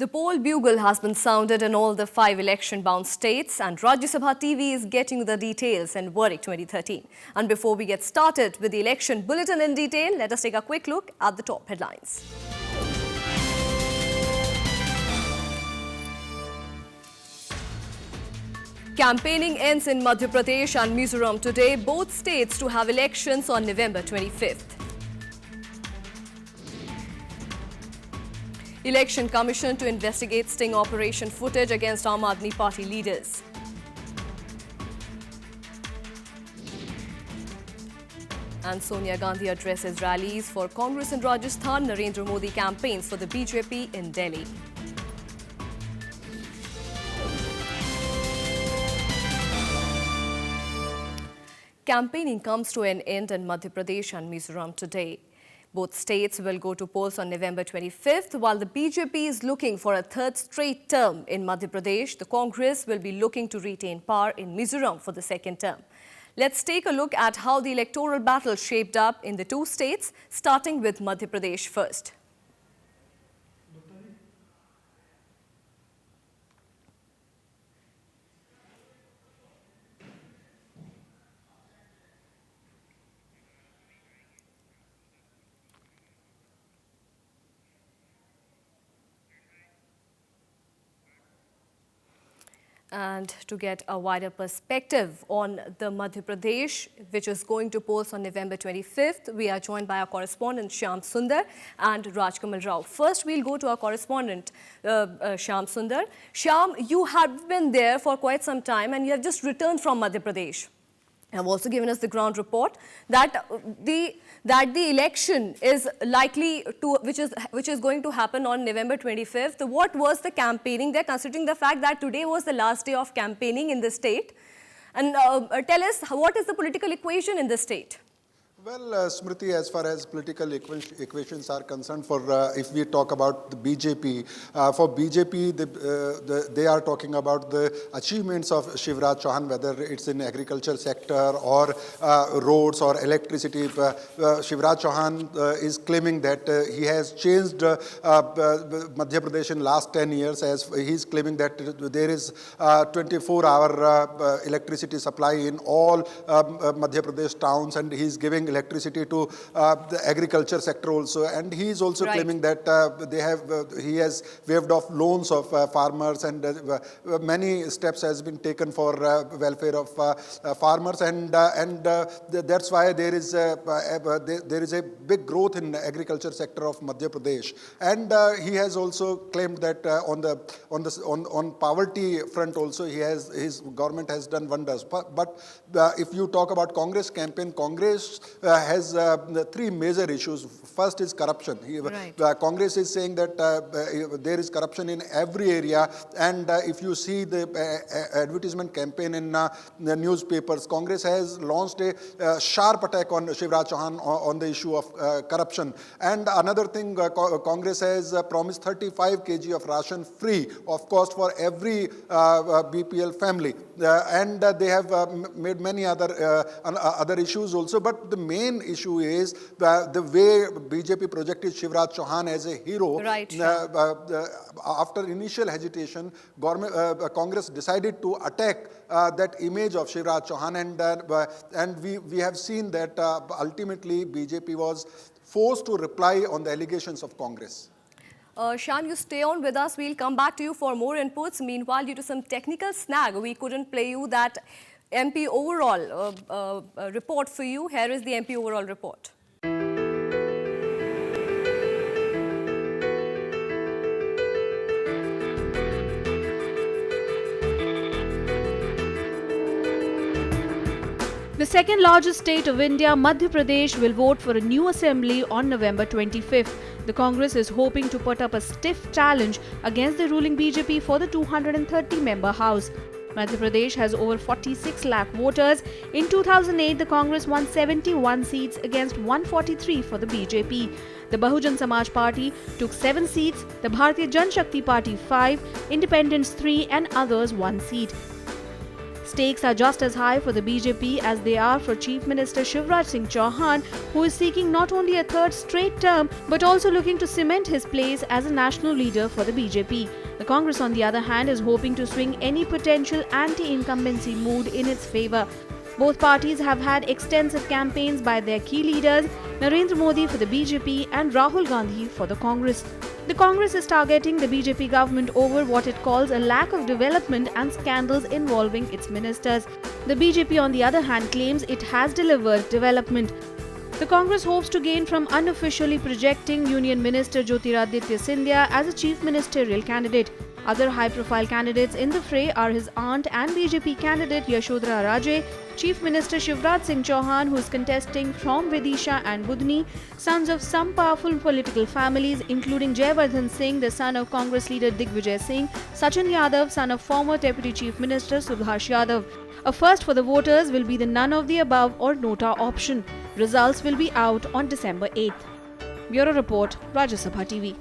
The poll bugle has been sounded in all the 5 election-bound states, and Rajya Sabha TV is getting the details in verdict 2013. And before we get started with the election bulletin in detail, let us take a quick look at the top headlines. Campaigning ends in Madhya Pradesh and Mizoram today, both states to have elections on November 25th. Election Commission to investigate sting operation footage against Aam Aadmi Party leaders. And Sonia Gandhi addresses rallies for Congress in Rajasthan. Narendra Modi campaigns for the BJP in Delhi. Campaigning comes to an end in Madhya Pradesh and Mizoram today. Both states will go to polls on November 25th. While the BJP is looking for a third straight term in Madhya Pradesh, the Congress will be looking to retain power in Mizoram for the second term. Let's take a look at how the electoral battle shaped up in the two states, starting with Madhya Pradesh first. And to get a wider perspective on the Madhya Pradesh, which is going to polls on November 25th, we are joined by our correspondent Shyam Sundar and Rajkamal Rao. First, we'll go to our correspondent Shyam Sundar. Shyam, you have been there for quite some time and you have just returned from Madhya Pradesh. You have also given us the ground report that the election is likely to, which is going to happen on November 25th. What was the campaigning there, considering the fact that today was the last day of campaigning in the state? And tell us, what is the political equation in the state? Well, Smriti, as far as political equations are concerned, if we talk about the BJP, for BJP, they are talking about the achievements of Shivraj Chauhan, whether it's in agriculture sector or roads or electricity. Shivraj Chauhan is claiming that he has changed Madhya Pradesh in last 10 years, as he's claiming that there is 24-hour electricity supply in all Madhya Pradesh towns, and he's giving electricity to the agriculture sector also, and he is also claiming that he has waived off loans of farmers, and many steps has been taken for welfare of farmers, and that's why there is a big growth in the agriculture sector of Madhya Pradesh. And he has also claimed that on poverty front also his government has done wonders. But if you talk about Congress campaign, Congress has three major issues. First is corruption. Congress is saying that there is corruption in every area, and if you see the advertisement campaign in the newspapers, Congress has launched a sharp attack on Shivraj Chauhan on the issue of corruption. And another thing, Congress has promised 35 kg of ration free of cost for every BPL family, and they have made many other issues also. But the main issue is the way BJP projected Shivraj Chauhan as a hero. After initial hesitation, Congress decided to attack that image of Shivraj Chauhan, and we have seen that ultimately BJP was forced to reply on the allegations of Congress. Shyam, you stay on with us. We'll come back to you for more inputs. Meanwhile, due to some technical snag, we couldn't play you that MP overall report for you. Here is the MP overall report. The second largest state of India, Madhya Pradesh, will vote for a new assembly on November 25th. The Congress is hoping to put up a stiff challenge against the ruling BJP for the 230-member house. Madhya Pradesh has over 46 lakh voters. In 2008, the Congress won 71 seats against 143 for the BJP. The Bahujan Samaj Party took 7 seats, the Bharatiya Janshakti Party 5, Independents 3 and others 1 seat. Stakes are just as high for the BJP as they are for Chief Minister Shivraj Singh Chauhan, who is seeking not only a third straight term but also looking to cement his place as a national leader for the BJP. The Congress, on the other hand, is hoping to swing any potential anti-incumbency mood in its favour. Both parties have had extensive campaigns by their key leaders, Narendra Modi for the BJP and Rahul Gandhi for the Congress. The Congress is targeting the BJP government over what it calls a lack of development and scandals involving its ministers. The BJP, on the other hand, claims it has delivered development. The Congress hopes to gain from unofficially projecting Union Minister Jyotiraditya Scindia as a chief ministerial candidate. Other high-profile candidates in the fray are his aunt and BJP candidate Yashodhara Raje, Chief Minister Shivraj Singh Chauhan, who is contesting from Vidisha and Budni, sons of some powerful political families including Jayavardhan Singh, the son of Congress leader Digvijay Singh, Sachin Yadav, son of former Deputy Chief Minister Subhash Yadav. A first for the voters will be the none of the above or nota option. Results will be out on December 8th. Bureau Report, Rajya Sabha TV.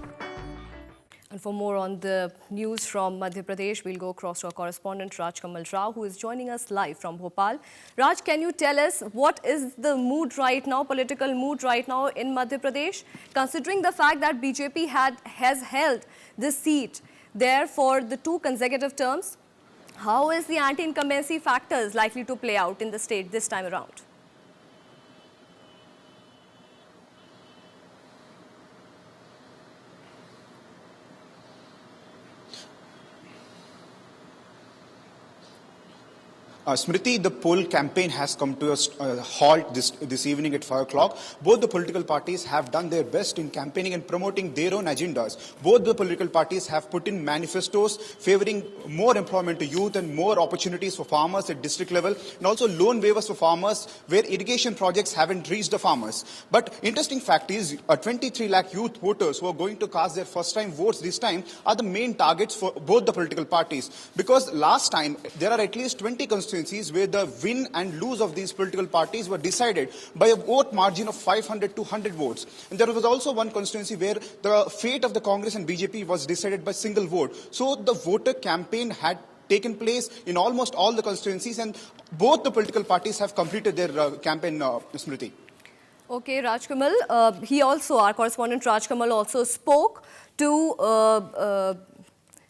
And for more on the news from Madhya Pradesh, we'll go across to our correspondent Rajkamal Rao, who is joining us live from Bhopal. Raj, can you tell us what is the mood right now, political mood right now in Madhya Pradesh, considering the fact that BJP has held this seat there for the 2 consecutive terms? How is the anti-incumbency factors likely to play out in the state this time around? Smriti, the poll campaign has come to a halt this evening at 5 o'clock. Both the political parties have done their best in campaigning and promoting their own agendas. Both the political parties have put in manifestos favoring more employment to youth and more opportunities for farmers at district level, and also loan waivers for farmers where irrigation projects haven't reached the farmers. But interesting fact is 23 lakh youth voters who are going to cast their first time votes this time are the main targets for both the political parties, because last time there are at least 20 constituencies where the win and lose of these political parties were decided by a vote margin of 500 to 100 votes. And there was also one constituency where the fate of the Congress and BJP was decided by single vote. So the voter campaign had taken place in almost all the constituencies, and both the political parties have completed their campaign, Smriti. Okay, Rajkamal, our correspondent Rajkamal also spoke to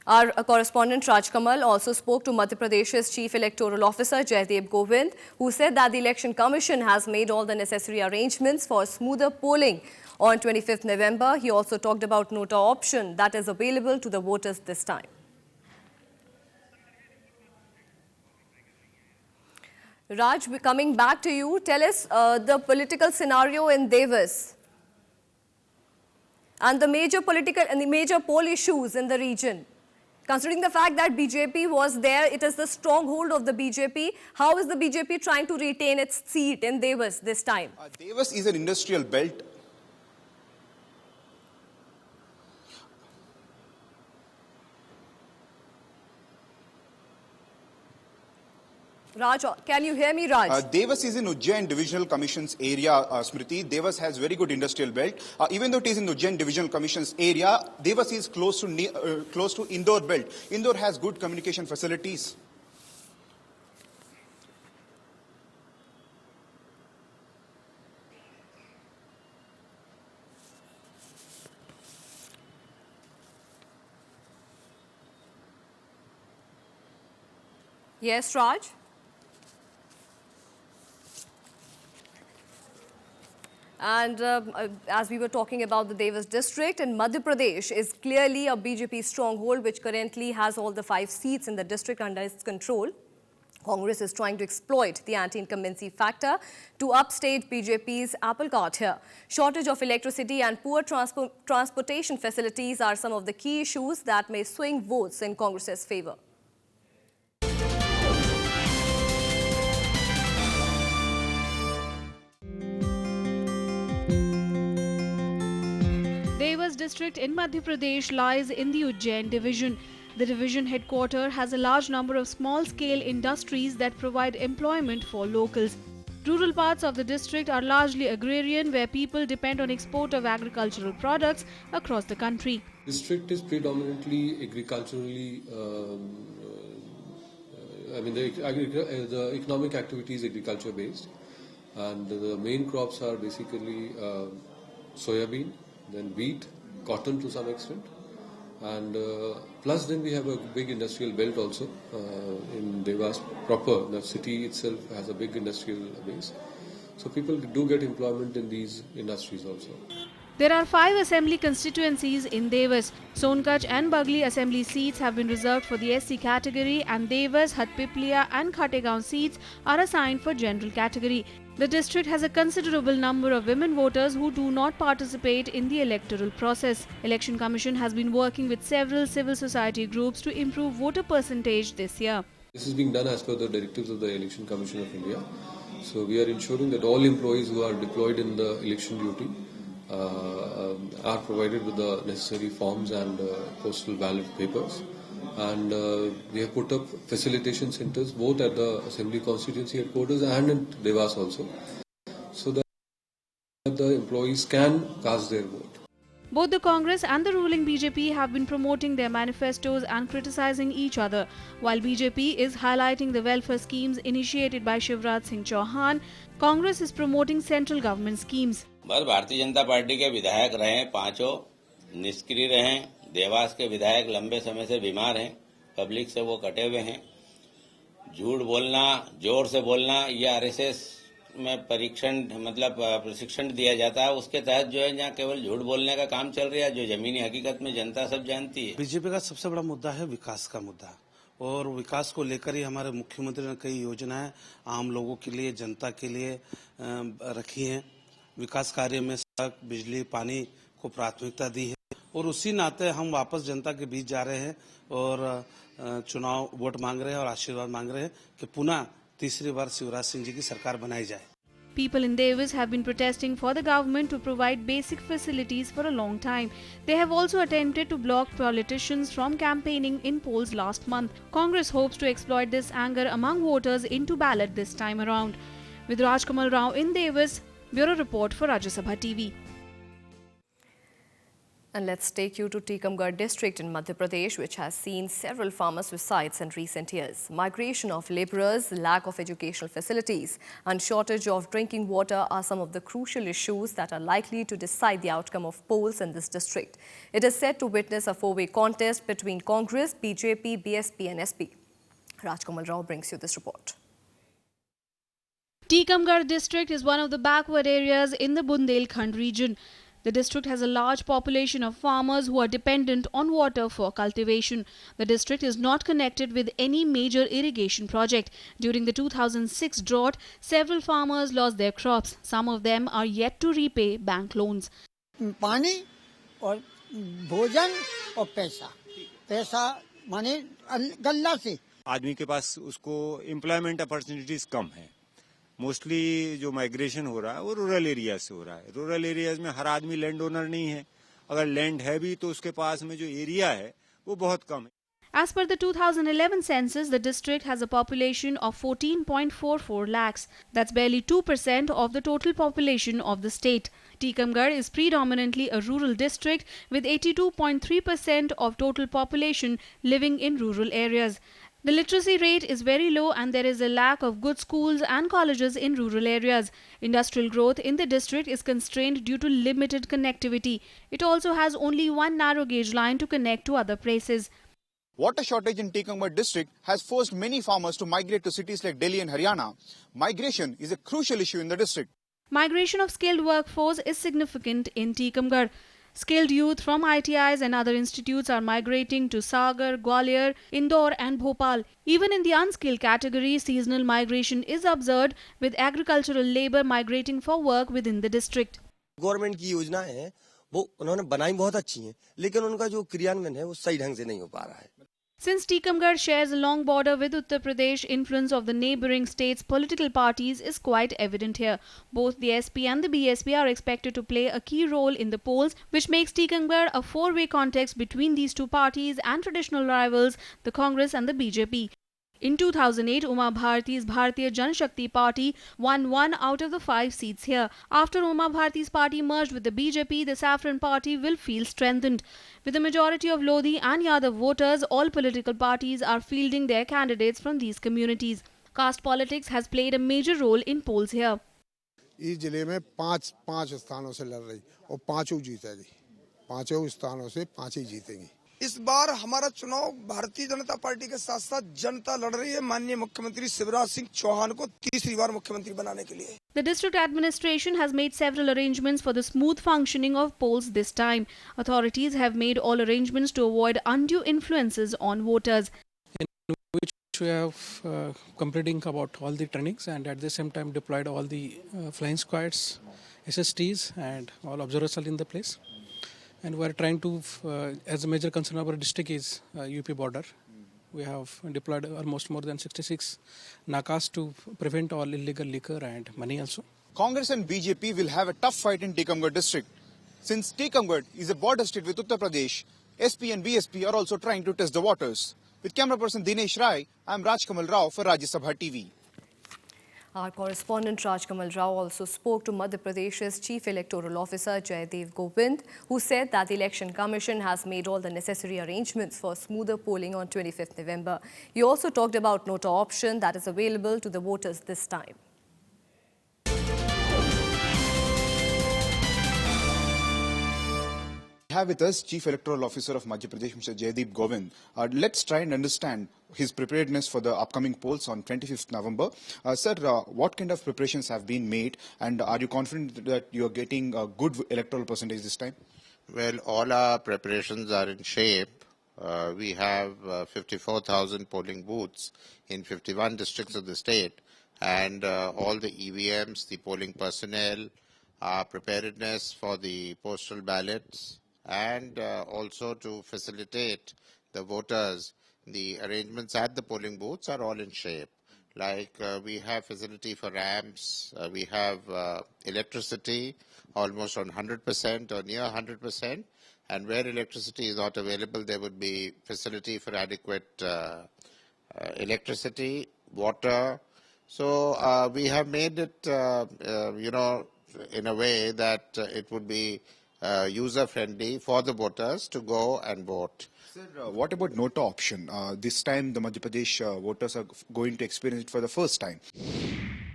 our correspondent Rajkamal also spoke to Madhya Pradesh's Chief Electoral Officer Jaidev Govind, who said that the Election Commission has made all the necessary arrangements for smoother polling on 25th November. He also talked about nota option that is available to the voters this time. Raj, coming back to you, tell us the political scenario in Devas and the major political and the major poll issues in the region. Considering the fact that BJP was there, it is the stronghold of the BJP. How is the BJP trying to retain its seat in Devas this time? Devas is an industrial belt. Raj, can you hear me, Raj? Devas is in Ujjain Divisional Commission's area, Smriti. Devas has very good industrial belt. Even though it is in Ujjain Divisional Commission's area, Devas is close to Indore belt. Indore has good communication facilities. Yes, Raj? And as we were talking about the Devas district, and Madhya Pradesh is clearly a BJP stronghold, which currently has all the 5 seats in the district under its control. Congress is trying to exploit the anti-incumbency factor to upstage BJP's apple cart here. Shortage of electricity and poor transportation facilities are some of the key issues that may swing votes in Congress's favor. Devas district in Madhya Pradesh lies in the Ujjain division. The division headquarters has a large number of small-scale industries that provide employment for locals. Rural parts of the district are largely agrarian, where people depend on export of agricultural products across the country. The district is predominantly agriculturally I mean, the economic activity is agriculture based, and the main crops are basically soybean, then wheat, cotton to some extent, and plus then we have a big industrial belt also in Devas proper. The city itself has a big industrial base, so people do get employment in these industries also. There are 5 assembly constituencies in Devas. Sonkach and Bagli assembly seats have been reserved for the SC category, and Devas, Hatpiplia and Khategaon seats are assigned for general category. The district has a considerable number of women voters who do not participate in the electoral process. Election Commission has been working with several civil society groups to improve voter percentage this year. This is being done as per the directives of the Election Commission of India. So we are ensuring that all employees who are deployed in the election duty are provided with the necessary forms and postal ballot papers, and we have put up facilitation centers both at the assembly constituency headquarters and in Devas also, so that the employees can cast their vote. Both the Congress and the ruling BJP have been promoting their manifestos and criticizing each other. While BJP is highlighting the welfare schemes initiated by Shivraj Singh Chauhan, Congress is promoting central government schemes. बस Bharatiya Janata party के विधायक रहे, पांचों निष्क्रिय रहे। देवास के विधायक लंबे समय से बीमार हैं, पब्लिक से वो कटे हुए हैं। झूठ बोलना, जोर से बोलना, ये आरएसएस में प्रशिक्षण दिया जाता है, उसके तहत जो है जहाँ केवल झूठ बोलने का काम चल रहा है, जो जमीनी हकीकत में जनता सब जानती है। बीजेपी का सबसे बड़ा मुद्दा है विकास का मुद्दा, और विकास को लेकर ही हमारे मुख्यमंत्री ने कई योजनाएं आम लोगों के लिए, जनता के लिए रखी हैं। विकास कार्य में सड़क, बिजली, पानी को प्राथमिकता दी है, और उसी नाते हम वापस जनता के बीच जा रहे हैं और चुनाव वोट मांग रहे हैं और आशीर्वाद मांग रहे हैं कि पुनः तीसरी बार शिवराज सिंह जी की सरकार बनाई जाए। People in Devas have been protesting for the government to provide basic facilities for a long time. They have also attempted to block politicians from campaigning in polls last month. Congress hopes to exploit this anger among voters into ballot this time around. With Rajkamal Rao in Devas, Bureau Report for Rajya Sabha TV. And let's take you to Tikamgarh district in Madhya Pradesh, which has seen several farmer suicides in recent years. Migration of labourers, lack of educational facilities and shortage of drinking water are some of the crucial issues that are likely to decide the outcome of polls in this district. It is set to witness a four-way contest between Congress, BJP, BSP and SP. Rajkamal Rao brings you this report. Tikamgarh district is one of the backward areas in the Bundelkhand region. The district has a large population of farmers who are dependent on water for cultivation. The district is not connected with any major irrigation project. During the 2006 drought, several farmers lost their crops. Some of them are yet to repay bank loans. पानी और भोजन और पैसा माने गल्ला से आदमी के पास उसको एम्प्लॉयमेंट अपॉर्चुनिटीज कम है। मोस्टली जो माइग्रेशन हो रहा है वो रूरल एरिया से हो रहा है। रूरल एरियाज में हर आदमी लैंड ओनर नहीं है, अगर लैंड है भी तो उसके पास में जो एरिया है वो बहुत कम है। As per the 2011 census, the district has a population of 14.44 lakhs. That's barely 2% of the total population of the state. Tikamgarh is predominantly a rural district with 82.3% of total population living in rural areas. The literacy rate is very low and there is a lack of good schools and colleges in rural areas. Industrial growth in the district is constrained due to limited connectivity. It also has only one narrow gauge line to connect to other places. Water shortage in Tikamgarh district has forced many farmers to migrate to cities like Delhi and Haryana. Migration is a crucial issue in the district. Migration of skilled workforce is significant in Tikamgarh. Skilled youth from ITIs and other institutes are migrating to Sagar, Gwalior, Indore and Bhopal. Even in the unskilled category, seasonal migration is observed with agricultural labour migrating for work within the district. Government की योजनाएं हैं वो उन्होंने बनाई बहुत अच्छी हैं, लेकिन उनका जो क्रियान्वयन है वो सही ढंग से नहीं हो पा रहा है। Since Tikamgarh shares a long border with Uttar Pradesh, influence of the neighbouring states' political parties is quite evident here. Both the SP and the BSP are expected to play a key role in the polls, which makes Tikamgarh a four-way contest between these two parties and traditional rivals, the Congress and the BJP. In 2008, Uma Bharti's Bharatiya Janashakti Party won 1 out of the 5 seats here. After Uma Bharti's party merged with the BJP, the Saffron Party will feel strengthened. With a majority of Lodhi and Yadav voters, all political parties are fielding their candidates from these communities. Caste politics has played a major role in polls here. इस जिले में पांच स्थानों से लड़ रही और पांचों जीतेगी, पांचों स्थानों से पांच ही जीतेंगी। इस बार हमारा चुनाव भारतीय जनता पार्टी के साथ साथ जनता लड़ रही है माननीय मुख्यमंत्री शिवराज सिंह चौहान को तीसरी बार मुख्यमंत्री बनाने के लिए। The district administration has made several arrangements for the smooth functioning of polls this time. Authorities have made all arrangements to avoid undue influences on voters. We have completing about all the trainings and at the same time deployed all the flying squads, SSTs and all observers are in the place. And we are trying to, as a major concern of our district is UP border. We have deployed almost more than 66 nakas to prevent all illegal liquor and money also. Congress and BJP will have a tough fight in Tikamgarh district. Since Tikamgarh is a border state with Uttar Pradesh, SP and BSP are also trying to test the waters. With camera person Dinesh Rai, I am Rajkamal Rao for Rajya Sabha TV. Our correspondent Rajkamal Rao also spoke to Madhya Pradesh's Chief Electoral Officer Govind, who said that the Election Commission has made all the necessary arrangements for smoother polling on 25th November. He also talked about nota option that is available to the voters this time. We have with us Chief Electoral Officer of Madhya Pradesh, Mr. Govind. Let's try and understand his preparedness for the upcoming polls on 25th November. Sir, what kind of preparations have been made and are you confident that you are getting a good electoral percentage this time? Well, all our preparations are in shape. We have 54,000 polling booths in 51 districts of the state and all the EVMs, the polling personnel, our preparedness for the postal ballots, and also to facilitate the voters. The arrangements at the polling booths are all in shape. Like we have facility for ramps, we have electricity almost on 100% or near 100%, and where electricity is not available, there would be facility for adequate electricity, water. So we have made it, in a way that it would be user-friendly for the voters to go and vote. Sir, what about nota option? This time the Madhya Pradesh voters are going to experience it for the first time.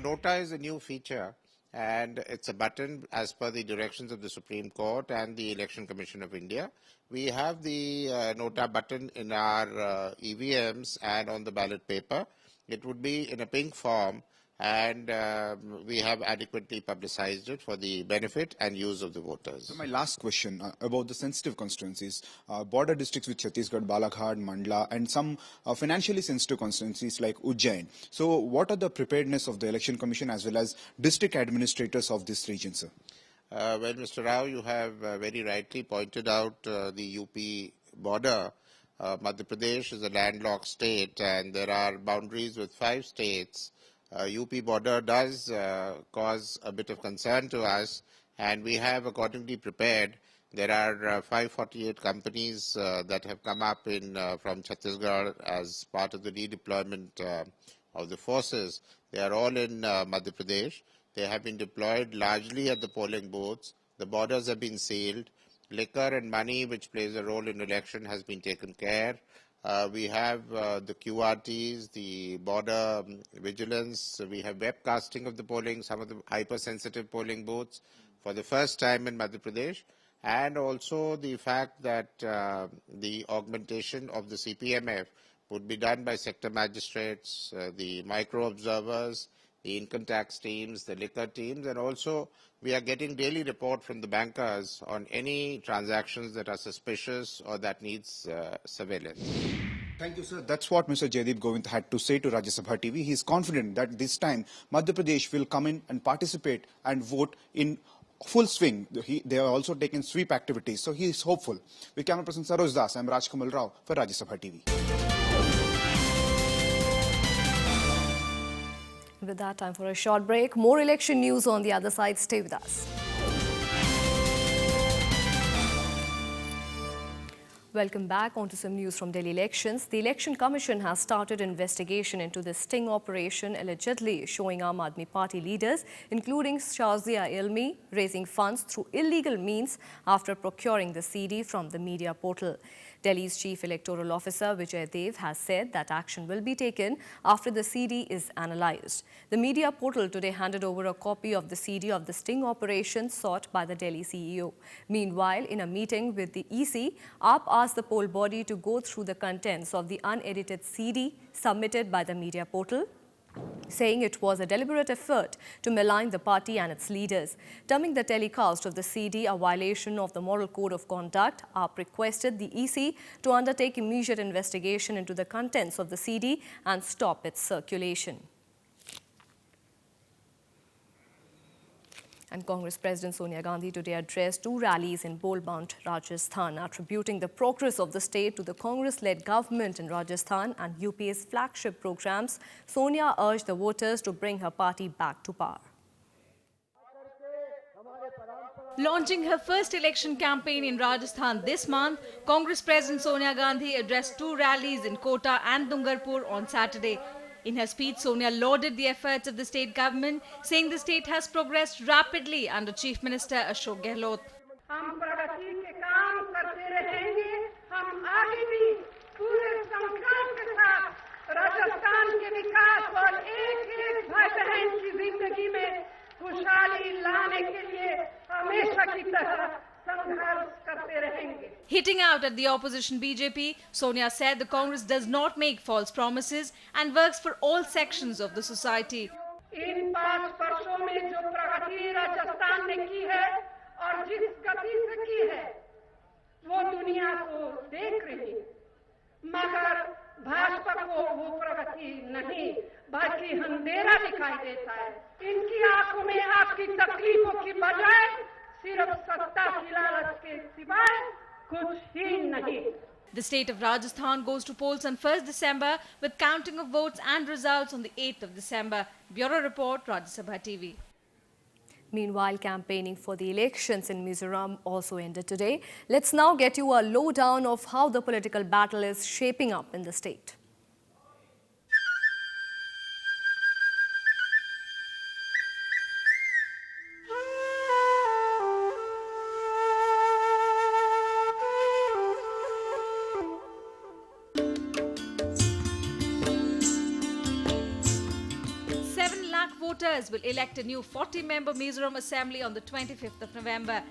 Nota is a new feature and it's a button as per the directions of the Supreme Court and the Election Commission of India. We have the nota button in our EVMs and on the ballot paper. It would be in a pink form and we have adequately publicized it for the benefit and use of the voters. So my last question about the sensitive constituencies, border districts with Chhattisgarh, Balaghat, Mandla, and some financially sensitive constituencies like Ujjain. So what are the preparedness of the Election Commission as well as district administrators of this region, sir? Well, Mr. Rao, you have very rightly pointed out the UP border. Madhya Pradesh is a landlocked state and there are boundaries with 5 states. UP border does cause a bit of concern to us and we have accordingly prepared. There are 548 companies that have come up from Chhattisgarh as part of the redeployment of the forces. They are all in Madhya Pradesh. They have been deployed largely at the polling booths. The borders have been sealed. Liquor and money, which plays a role in election, has been taken care. We have the QRTs, the border vigilance. We have webcasting of the polling, some of the hypersensitive polling booths for the first time in Madhya Pradesh. And also the fact that the augmentation of the CPMF would be done by sector magistrates, the micro observers, the income tax teams, the liquor teams, and also we are getting daily report from the bankers on any transactions that are suspicious or that needs surveillance. Thank you, sir. That's what Mr. Govind had to say to Rajya Sabha TV. He is confident that this time Madhya Pradesh will come in and participate and vote in full swing. They are also taking sweep activities, so he is hopeful. With camera person Saroj Das, I am Rajkamal Rao for Rajya Sabha TV. With that, time for a short break. More election news on the other side. Stay with us. Welcome back. On to some news from Delhi elections. The Election Commission has started investigation into the sting operation allegedly showing Aam Aadmi Party leaders, including Shazia Ilmi, raising funds through illegal means after procuring the CD from the media portal. Delhi's Chief Electoral Officer Vijay Dev has said that action will be taken after the CD is analysed. The media portal today handed over a copy of the CD of the sting operation sought by the Delhi CEO. Meanwhile, in a meeting with the EC, AAP asked the poll body to go through the contents of the unedited CD submitted by the media portal, saying it was a deliberate effort to malign the party and its leaders. Terming the telecast of the CD a violation of the moral code of conduct, AAP requested the EC to undertake immediate investigation into the contents of the CD and stop its circulation. And Congress President Sonia Gandhi today addressed two rallies in Bolbant, Rajasthan, attributing the progress of the state to the Congress-led government in Rajasthan and UPA's flagship programs. Sonia urged the voters to bring her party back to power. Launching her first election campaign in Rajasthan this month, Congress President Sonia Gandhi addressed two rallies in Kota and Dungarpur on Saturday. In her speech, Sonia lauded the efforts of the state government, saying the state has progressed rapidly under Chief Minister Ashok Gehlot. हम प्रगति के काम करते रहेंगे, हम आगे भी पूरे संकल्प के साथ राजस्थान के विकास और एक-एक भाई बहन की जिंदगी में खुशहाली लाने के लिए हमेशा की तरह संघर्ष करते रहेंगे. Hitting out at the opposition BJP, Sonia said the Congress does not make false promises and works for all sections of the society. इन 5 वर्षों में जो प्रगति राजस्थान ने की है और जिस गति से की है, वो दुनिया को देख रही है, मगर भाजपा को वो प्रगति नहीं, बल्कि अंधेरा दिखाई देता है. इनकी आंखों में आपकी तकलीफों की बजाय सिर्फ सत्ता की लालच के सिवाय कुछ ही नहीं. The state of Rajasthan goes to polls on 1st December with counting of votes and results on the 8th of December. Bureau Report, Rajya Sabha TV. Meanwhile, campaigning for the elections in Mizoram also ended today. Let's now get you a lowdown of how the political battle is shaping up in the state. Voters will elect a new 40-member Mizoram Assembly on the 25th of November.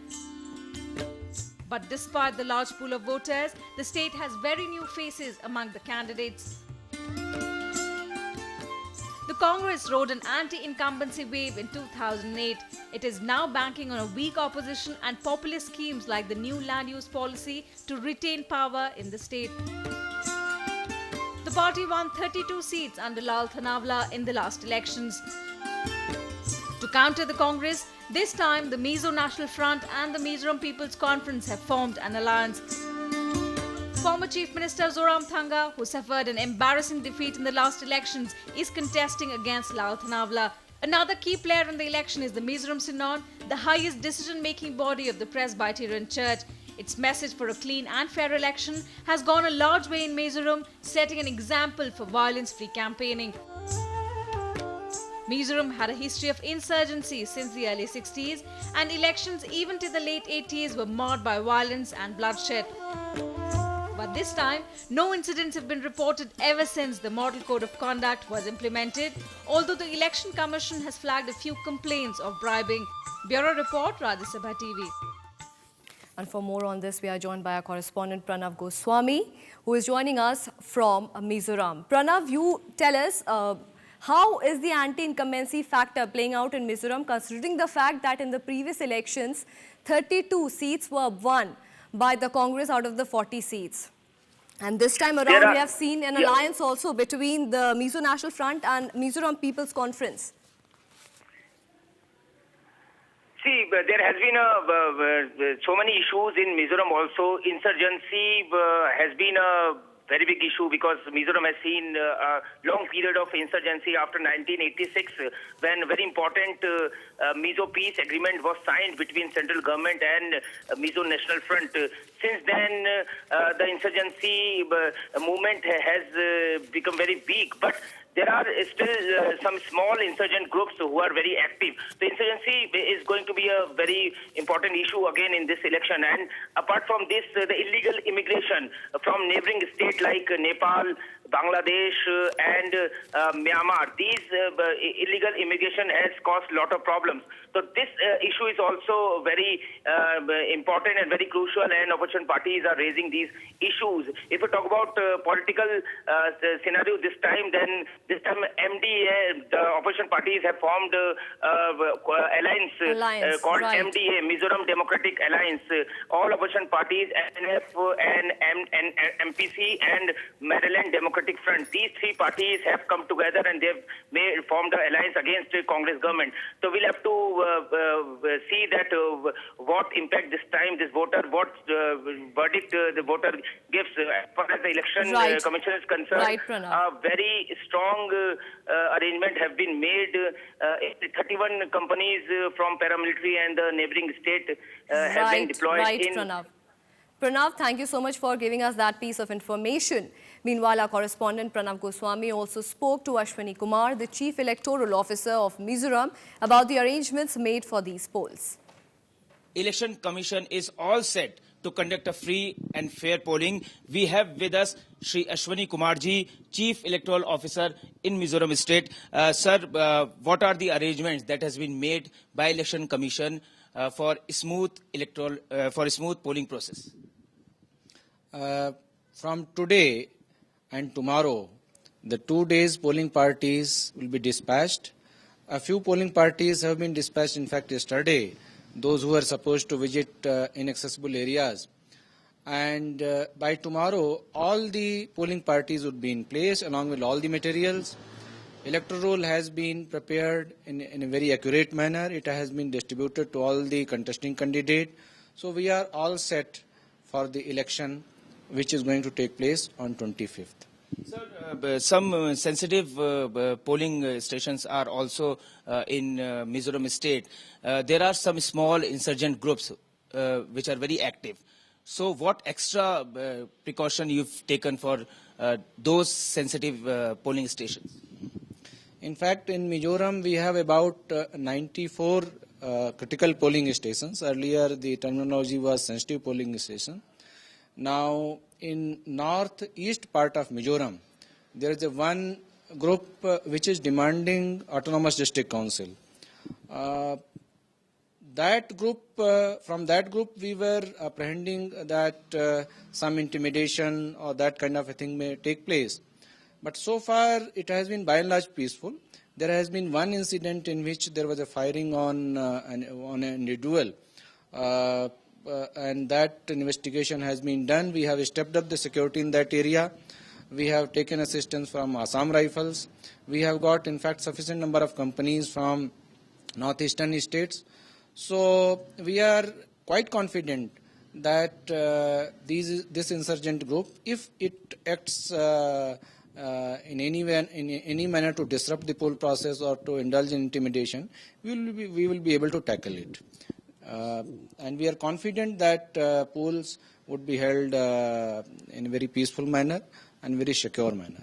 But despite the large pool of voters, the state has very new faces among the candidates. The Congress rode an anti-incumbency wave in 2008. It is now banking on a weak opposition and populist schemes like the new land use policy to retain power in the state. The party won 32 seats under Lal Thanawala in the last elections. To counter the Congress, this time the Mizo National Front and the Mizoram People's Conference have formed an alliance. Former Chief Minister Zoramthanga, who suffered an embarrassing defeat in the last elections, is contesting against Lal Thanawala. Another key player in the election is the Mizoram Synod, the highest decision-making body of the Presbyterian Church. Its message for a clean and fair election has gone a large way in Mizoram, setting an example for violence-free campaigning. Mizoram had a history of insurgency since the early 60s, and elections even to the late 80s were marred by violence and bloodshed. But this time, no incidents have been reported ever since the Model Code of Conduct was implemented, although the Election Commission has flagged a few complaints of bribing. Bureau Report, Rajya Sabha TV. And for more on this, we are joined by our correspondent Pranav Goswami, who is joining us from Mizoram. Pranav, you tell us, how is the anti-incumbency factor playing out in Mizoram, considering the fact that in the previous elections, 32 seats were won by the Congress out of the 40 seats? And this time around, we have seen an alliance also between the Mizo National Front and Mizoram People's Conference. See, there has been so many issues in Mizoram also. Insurgency has been a very big issue because Mizoram has seen a long period of insurgency after 1986 when very important Mizo peace agreement was signed between central government and Mizo National Front. Since then, the insurgency movement has become very weak, but there are still some small insurgent groups who are very active. The insurgency is going to be a very important issue again in this election. And apart from this, the illegal immigration from neighboring states like Nepal, Bangladesh and Myanmar, these illegal immigration has caused a lot of problems. So this issue is also very important and very crucial, and opposition parties are raising these issues. If we talk about political scenario this time, then this time MDA, the opposition parties have formed alliance called right. MDA, Mizoram Democratic Alliance. All opposition parties, NF and MPC and Maryland Democratic Front, these three parties have come together and they've formed an alliance against the Congress government. So we'll have to see that what impact this time this voter, what verdict the voter gives. As far as the election commission is concerned, a very strong arrangement have been made. 31 companies from paramilitary and the neighboring state have been deployed in. Pranav, thank you so much for giving us that piece of information. Meanwhile, our correspondent Pranav Goswami also spoke to Ashwani Kumar, the Chief Electoral Officer of Mizoram, about the arrangements made for these polls. Election Commission is all set to conduct a free and fair polling. We have with us Shri Ashwani Kumar ji, Chief Electoral Officer in Mizoram State. Sir, what are the arrangements that has been made by Election Commission for smooth polling process? From today and tomorrow, the 2 days polling parties will be dispatched. A few polling parties have been dispatched, in fact, yesterday, those who are supposed to visit inaccessible areas. And by tomorrow, all the polling parties would be in place along with all the materials. Electoral has been prepared in a very accurate manner. It has been distributed to all the contesting candidates. So we are all set for the election, which is going to take place on 25th. Sir, some sensitive polling stations are also in Mizoram state. There are some small insurgent groups which are very active. So what extra precaution you've taken for those sensitive polling stations? In fact, in Mizoram, we have about 94 critical polling stations. Earlier, the terminology was sensitive polling station. Now, in northeast part of Mizoram, there is one group which is demanding autonomous district council. From that group, we were apprehending that some intimidation or that kind of a thing may take place. But so far, it has been by and large peaceful. There has been one incident in which there was a firing on an individual. And that investigation has been done. We have stepped up the security in that area. We have taken assistance from Assam Rifles. We have got, in fact, sufficient number of companies from northeastern states. So we are quite confident that this insurgent group, if it acts in any manner to disrupt the poll process or to indulge in intimidation, we will be able to tackle it. And we are confident that polls would be held in a very peaceful manner and very secure manner.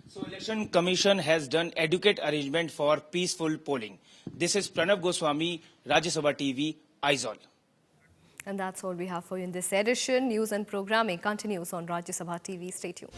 So Election Commission has done adequate arrangement for peaceful polling. This is Pranav Goswami, Rajya Sabha TV, Aizawl. And that's all we have for you in this edition. News and programming continues on Rajya Sabha TV. Stay tuned.